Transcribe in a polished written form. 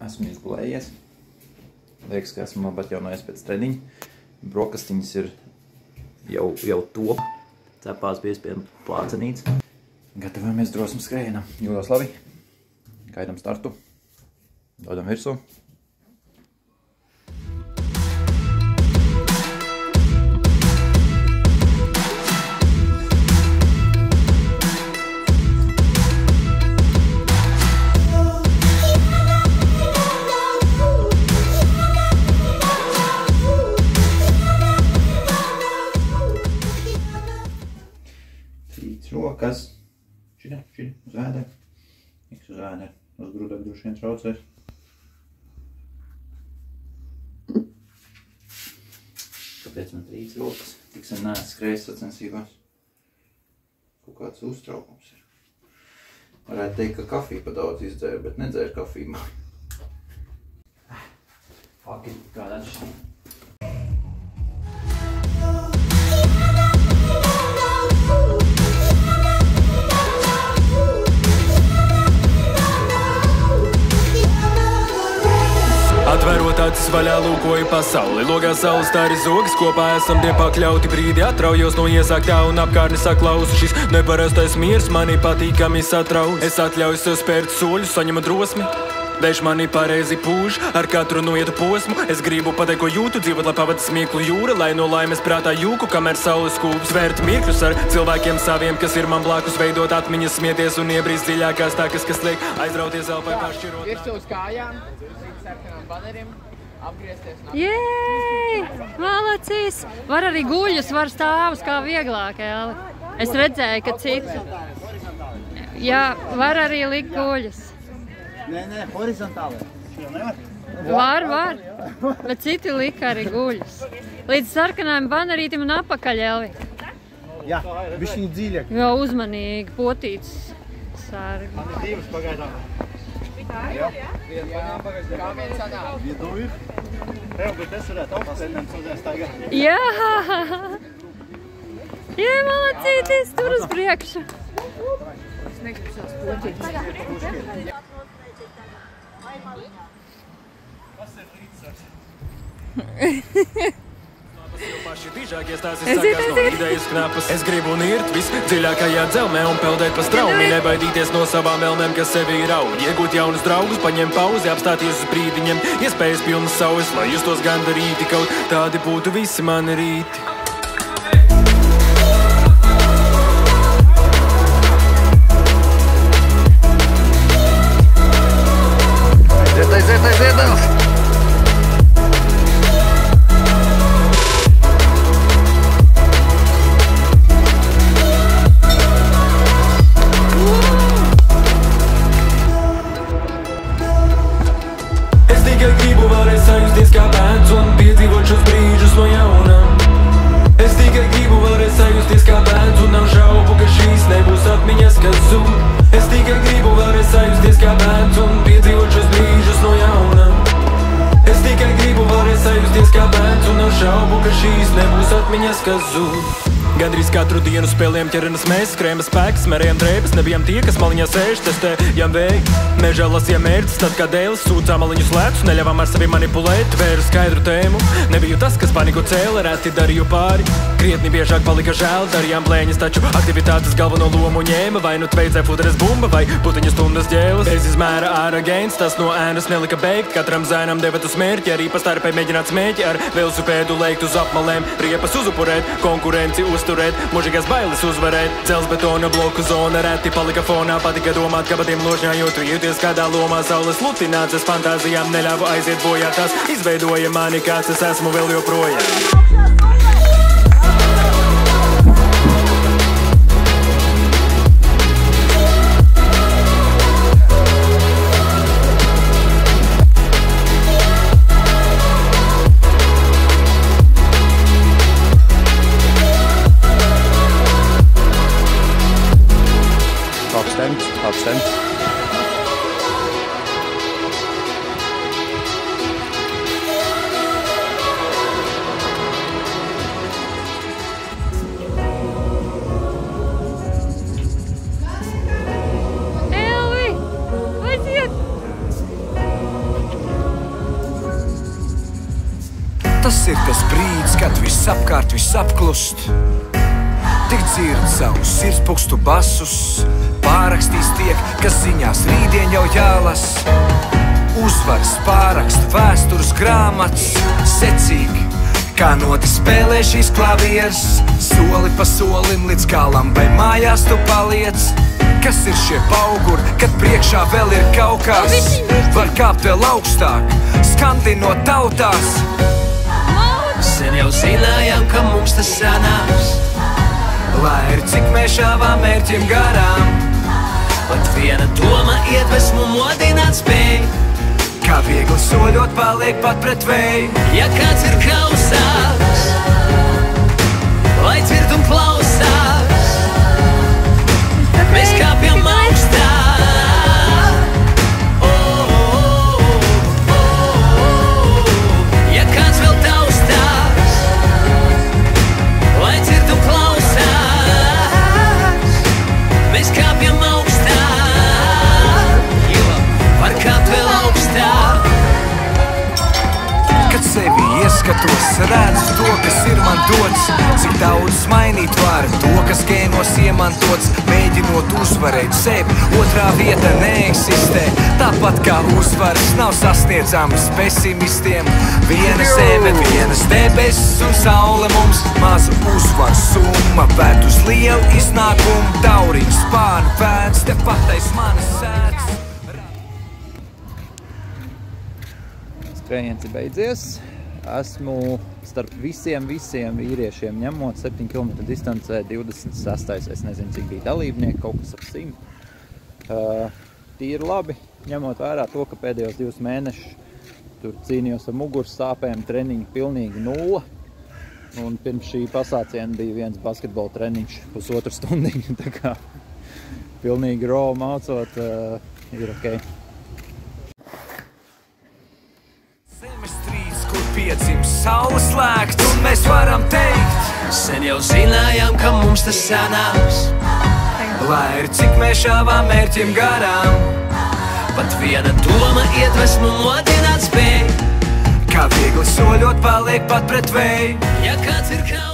Esmu izgulējies. Liekas, ka esmu atjaunojis pēc treniņa. Brokastiņas ir jau top. Cepās piespiem plācenīts. Gatavojamies drosmu skrējienam. Jūtos labi. Gaidām startu. Dodam virsū. Rokas. Šitā, uz ēdē. Niks uz ēdē. Uz grudāk droši vien traucēs. Kāpēc man trīc rokas? Tik sen neesmu skrējis sacensībās. Kaut kāds uztraukums ir. Varētu teikt, ka kafiju pa daudz izdzēru, bet nedzēru kafiju. Fuck it, kāda atšķirība. Atverot acis vaļā, lūkoju pasauli. Logā saules stāri zogas, kopā esam tie pakļauti brīdi. Atraujos no iesāktā un apkārtni saklausu. Šis neparastais miers mani patīkami satrauc. Es atļauju sev spērt soļus, saņemu drosmi. Dēļ mani pareizi pūž ar katru noietu posmu. Es gribu pateikt, ko jūtu, dzīvot, lai pavada smieklu jūra, lai no laimes prātā jūku, kamēr saules kūps. Svērt mirkļus ar cilvēkiem saviem, kas ir man blakus, veidot atmiņas, smieties un iebrīst dziļākās takas, kas liek aizrauties elpai pašķirot. Virsū uz kājām, sarkanām baneriem, apgriezties. Jēj! Malacīs! Var arī guļus, var stāvus kā vieglāk, Eli. Es redzēju, ka citi. Jā, var arī likt guļus. Nē, horizontāli. Var. Bet citi lika arī guļus. Līdz sarkanājiem banerītim un apakaļ, Eli. Jā, bišķiņi dziļāk. Jo uzmanīgi, potīts sargi. Man ir divas pagaidām. Jā. Kā viens sanāk? Vidū ir. Tev, bet es varētu augstēnēm sūdzēs tagad. Jā! Jā, malacītis, tur uz priekšu. Es negribu savas potītes. Kas ir līdzsvars? Es gribu nirt visdziļākajā dzelmē un peldēt pa straumi, nebaidīties no savām vēlmēm, kas sevi raud. Iegūt jaunus draugus, paņemt pauzi, apstāties uz brīdi, ņemt iespējas pilnas saules, lai justos gandarīti, kaut tādi būtu visi mani rīti. Aiziet! Gribu vēlreiz sajusties kā bērns un piedzīvot šos brīžus no jauna. Es tikai gribu vēlreiz sajusties kā bērns un nav šaubu, ka šīs nebūs atmiņas, kas zūd. Es tikai gribu vēlreiz sajusties kā bērns un piedzīvot šos brīžus no jauna. Es tikai gribu vēlreiz sajusties kā bērns un nav šaubu, ka šīs nebūs atmiņas, kas zūd. Gandrīz katru dienu spēlējam ķerenes mēs, skrējam spēks, mērējam drēbes, nebijām tie, kas maliņā sēž, testējam vēju. Mežā lasījām mērķis, tad kā dēlis, sūcām maliņus lētus, neļāvām ar sevi manipulēt, vēru skaidru tēmu. Nebiju tas, kas paniku cēla, reti darīju pāri. Krietni biežāk palika žēl, darījām blēņas, taču aktivitātes galveno lomu ņēma. Vai nu tveidzē futeres bumba, vai puteņu stundas ģēles. Bez izmēra ārā gēns, tas no ēnas nelika beigt. Katram zēnam devat uz mērķi, arī pastarpēji mēģināt smēķi ar velosipēdu leikt uz apmalēm. Riepas uzupurēt, konkurenci uzturēt, mūžīgās bailes uzvarēt. Dzelzbetona bloku zona reti palika fonā, patika domāt, ka patiem ložņājot, tu jūties kādā lomā. Saules lutināts, es fantāzijām neļāvu aiziet bojā, tas izveidoja mani, kāds es esmu vēl joprojām. Abstemmt. Tas ir tas brīdis, kad viss apkārt, viss apklust. Tik dzird savus sirdspukstu basus, pārakstīs tiek, kas ziņās rītdien jau jālas. Uzvaras pāraksta vēstures grāmatas, secīgi, kā noti spēlē šīs klavieres. Soli pa solim līdz galam, vai mājās tu paliec. Kas ir šie pauguri, kad priekšā vēl ir kaut kas? Var kāpt vēl augstāk, skandinot tautās. Sen jau zinājām, ka mums tas sanāks. Lai ir cik mēs šāvām mērķim garām, Pat viena doma iedvesmu modināt spēj. kā viegli soļot paliek pat pret vēju. Ja kāds ir klausās, lai dzird un klausās, mēs kāpjam augstāk. Ja kāds vēl taustās, lai dzird un klausās, mēs kāpjam augstāk. Var kāpt vēl augstāk. Kad sevi ieskatos, redzu to, kas ir man dots. Cik daudz mainīt var to, kas gēnos iemantots. Mēģinot uzvarēt sevi, otrā vieta neeksistē. Tāpat kā uzvaras nav sasniedzamas pesimistiem. Viena zeme, vienas debesis un saule mums. Maza uzvaru summa vērt uz lielu iznākumu. Tauriņu spārnu pēc, tepat aiz manas sēdz. Skrējiens ir beidzies. Esmu starp visiem vīriešiem ņemot 7 km distancē 26. Es nezinu, cik bija dalībnieki, kaut kas ap 100. Tīri labi, ņemot vērā to, ka pēdējos 2 mēnešus tur cīnījos ar muguras sāpēm, treniņu pilnīgi 0. Un pirms šī pasāciena bija viens basketbola treniņš, 1,5 stundiņu. Tā kā pilnīgi raw mācot, ir ok. Zemestrīds, kur piedzims saules slēgt, un mēs varam teikt, Sen jau zinājām, ka mums tas sanāks. lai ir cik mēs šāvām mērķim garām, Pat viena doma iedvesmu modināt spēj. kā viegli soļot paliek pat pret vēju. Ja kāds ir kaut